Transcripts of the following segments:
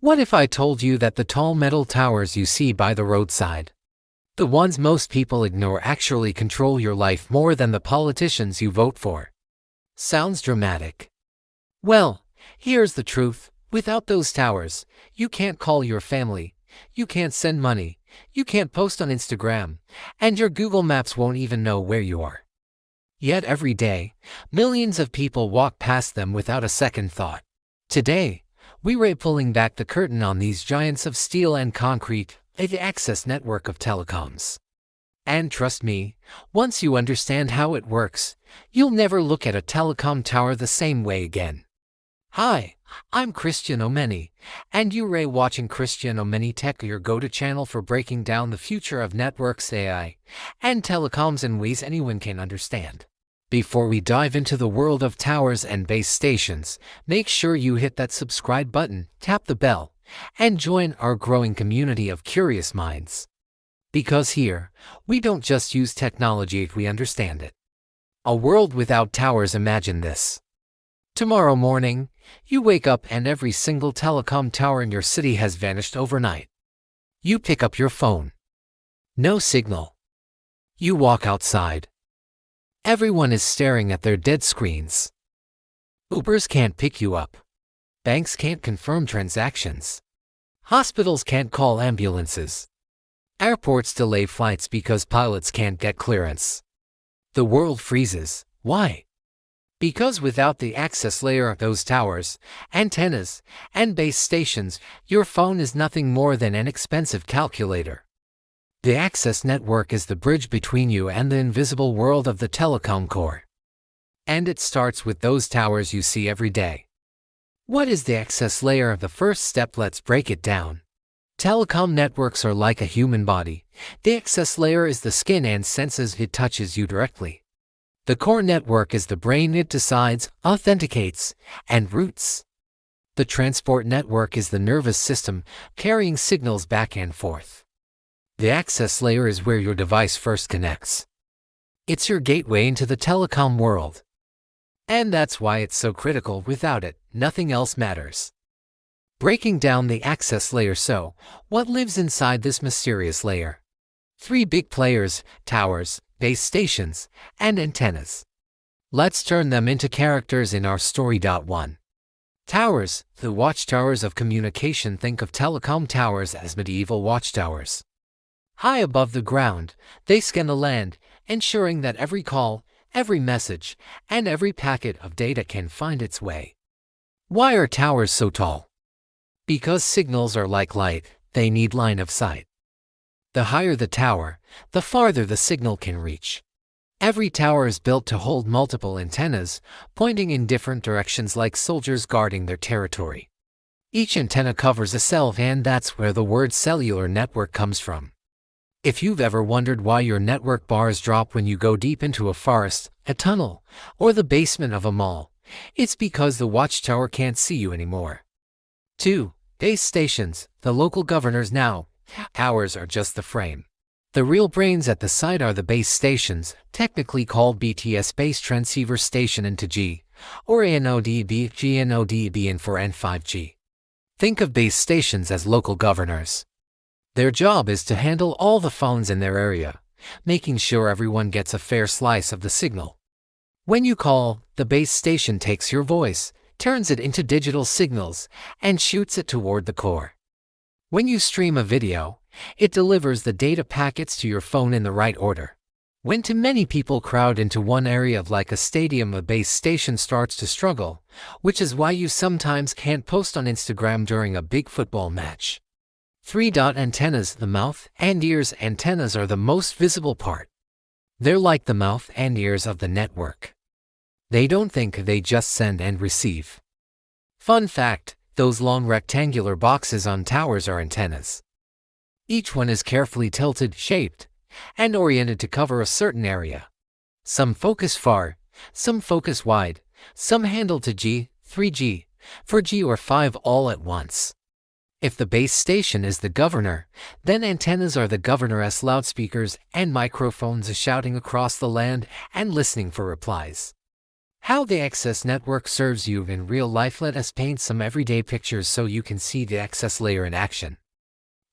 What if I told you that the tall metal towers you see by the roadside, the ones most people ignore, actually control your life more than the politicians you vote for? Sounds dramatic. Well, here's the truth. Without those towers, you can't call your family, you can't send money, you can't post on Instagram, and your Google Maps won't even know where you are. Yet every day, millions of people walk past them without a second thought. Today, we're pulling back the curtain on these giants of steel and concrete, the access network of telecoms. And trust me, once you understand how it works, you'll never look at a telecom tower the same way again. Hi, I'm Christian Omeni, and you're watching Christian Omeni Tech, your go-to channel for breaking down the future of networks, AI, and telecoms in ways anyone can understand. Before we dive into the world of towers and base stations, make sure you hit that subscribe button, tap the bell, and join our growing community of curious minds. Because here, we don't just use technology, we understand it. A world without towers. Imagine this. Tomorrow morning, you wake up and every single telecom tower in your city has vanished overnight. You pick up your phone. No signal. You walk outside. Everyone is staring at their dead screens. Ubers can't pick you up. Banks can't confirm transactions. Hospitals can't call ambulances. Airports delay flights because pilots can't get clearance. The world freezes. Why? Because without the access layer of those towers, antennas, and base stations, your phone is nothing more than an expensive calculator. The access network is the bridge between you and the invisible world of the telecom core. And it starts with those towers you see every day. What is the access layer? The first step, let's break it down. Telecom networks are like a human body. The access layer is the skin and senses, it touches you directly. The core network is the brain, it decides, authenticates, and routes. The transport network is the nervous system, carrying signals back and forth. The access layer is where your device first connects. It's your gateway into the telecom world. And that's why it's so critical. Without it, nothing else matters. Breaking down the access layer. So, what lives inside this mysterious layer? Three big players: towers, base stations, and antennas. Let's turn them into characters in our story. 1. Towers, the watchtowers of communication. Think of telecom towers as medieval watchtowers. High above the ground, they scan the land, ensuring that every call, every message, and every packet of data can find its way. Why are towers so tall? Because signals are like light, they need line of sight. The higher the tower, the farther the signal can reach. Every tower is built to hold multiple antennas, pointing in different directions like soldiers guarding their territory. Each antenna covers a cell, and that's where the word cellular network comes from. If you've ever wondered why your network bars drop when you go deep into a forest, a tunnel, or the basement of a mall, it's because the watchtower can't see you anymore. 2. Base stations, the local governors. Now, towers are just the frame. The real brains at the site are the base stations, technically called BTS, base transceiver station, into G, or ANODB, GNODB, and 4 and 5G. Think of base stations as local governors. Their job is to handle all the phones in their area, making sure everyone gets a fair slice of the signal. When you call, the base station takes your voice, turns it into digital signals, and shoots it toward the core. When you stream a video, it delivers the data packets to your phone in the right order. When too many people crowd into one area like a stadium, a base station starts to struggle, which is why you sometimes can't post on Instagram during a big football match. 3. Antennas, the mouth and ears. Antennas are the most visible part. They're like the mouth and ears of the network. They don't think, they just send and receive. Fun fact, those long rectangular boxes on towers are antennas. Each one is carefully tilted, shaped, and oriented to cover a certain area. Some focus far, some focus wide, some handle 2G, 3G, 4G, or 5 all at once. If the base station is the governor, then antennas are the governor's loudspeakers and microphones shouting across the land and listening for replies. How the access network serves you in real life. Let us paint some everyday pictures so you can see the access layer in action.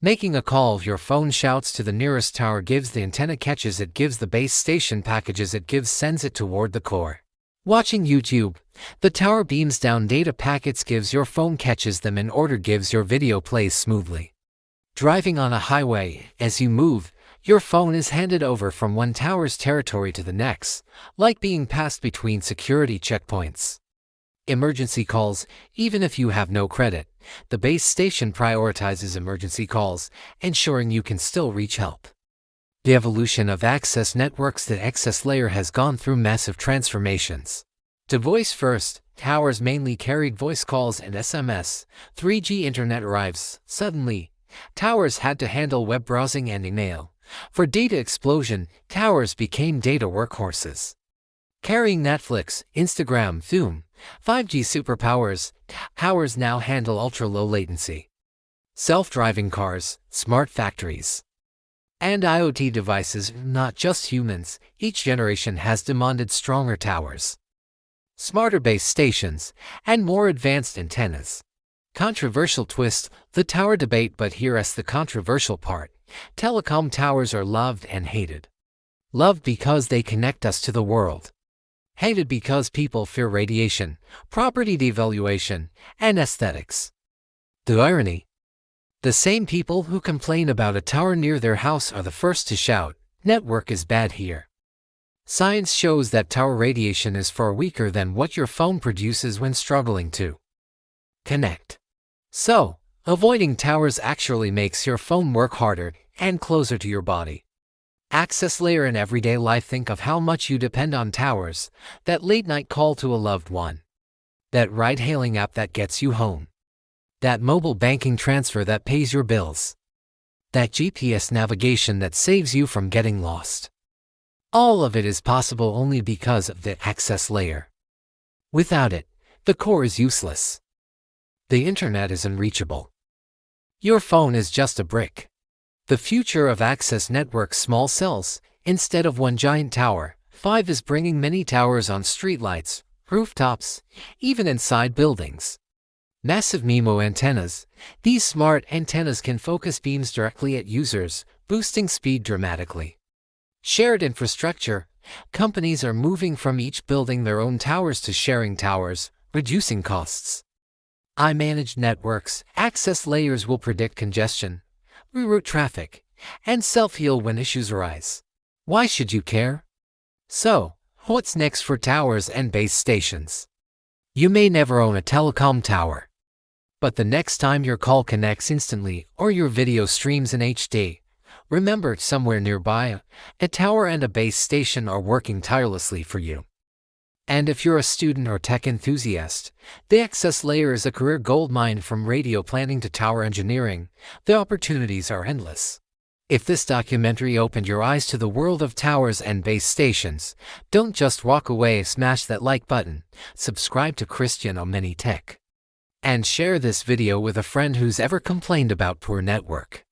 Making a call, your phone shouts to the nearest tower, gives the antenna, catches it, gives the base station, packages it, gives, sends it toward the core. Watching YouTube, the tower beams down data packets, gives, your phone catches them in order, gives, your video plays smoothly. Driving on a highway, as you move, your phone is handed over from one tower's territory to the next, like being passed between security checkpoints. Emergency calls, even if you have no credit, the base station prioritizes emergency calls, ensuring you can still reach help. The evolution of access networks. The access layer has gone through massive transformations. To voice first, towers mainly carried voice calls and SMS. 3G internet arrives. Suddenly, towers had to handle web browsing and email. For data explosion, towers became data workhorses. Carrying Netflix, Instagram, Zoom, 5G superpowers, towers now handle ultra-low latency. Self-driving cars, smart factories, and IoT devices, not just humans, each generation has demanded stronger towers, smarter base stations, and more advanced antennas. Controversial twist, the tower debate, but here's the controversial part. Telecom towers are loved and hated. Loved because they connect us to the world. Hated because people fear radiation, property devaluation, and aesthetics. The irony? The same people who complain about a tower near their house are the first to shout, "Network is bad here." Science shows that tower radiation is far weaker than what your phone produces when struggling to connect. So, avoiding towers actually makes your phone work harder and closer to your body. Access layer in everyday life. Think of how much you depend on towers. That late-night call to a loved one. That ride-hailing app that gets you home. That mobile banking transfer that pays your bills. That GPS navigation that saves you from getting lost. All of it is possible only because of the access layer. Without it, the core is useless. The internet is unreachable. Your phone is just a brick. The future of access networks: small cells, instead of one giant tower. 5 is bringing many towers on streetlights, rooftops, even inside buildings. Massive MIMO antennas. These smart antennas can focus beams directly at users, boosting speed dramatically. Shared infrastructure. Companies are moving from each building their own towers to sharing towers, reducing costs. I-managed networks. Access layers will predict congestion, reroute traffic, and self-heal when issues arise. Why should you care? So, what's next for towers and base stations? You may never own a telecom tower, but the next time your call connects instantly or your video streams in HD, remember, somewhere nearby, a tower and a base station are working tirelessly for you. And if you're a student or tech enthusiast, the access layer is a career goldmine. From radio planning to tower engineering, the opportunities are endless. If this documentary opened your eyes to the world of towers and base stations, don't just walk away. Smash that like button, subscribe to Omeni Tech, and share this video with a friend who's ever complained about poor network.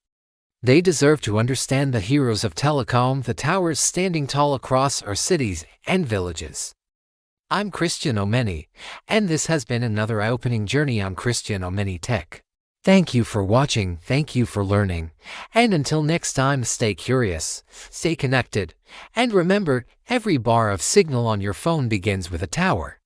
They deserve to understand the heroes of telecom, the towers standing tall across our cities and villages. I'm Omeni, and this has been another eye-opening journey on Omeni Tech. Thank you for watching, thank you for learning, and until next time, stay curious, stay connected, and remember, every bar of signal on your phone begins with a tower.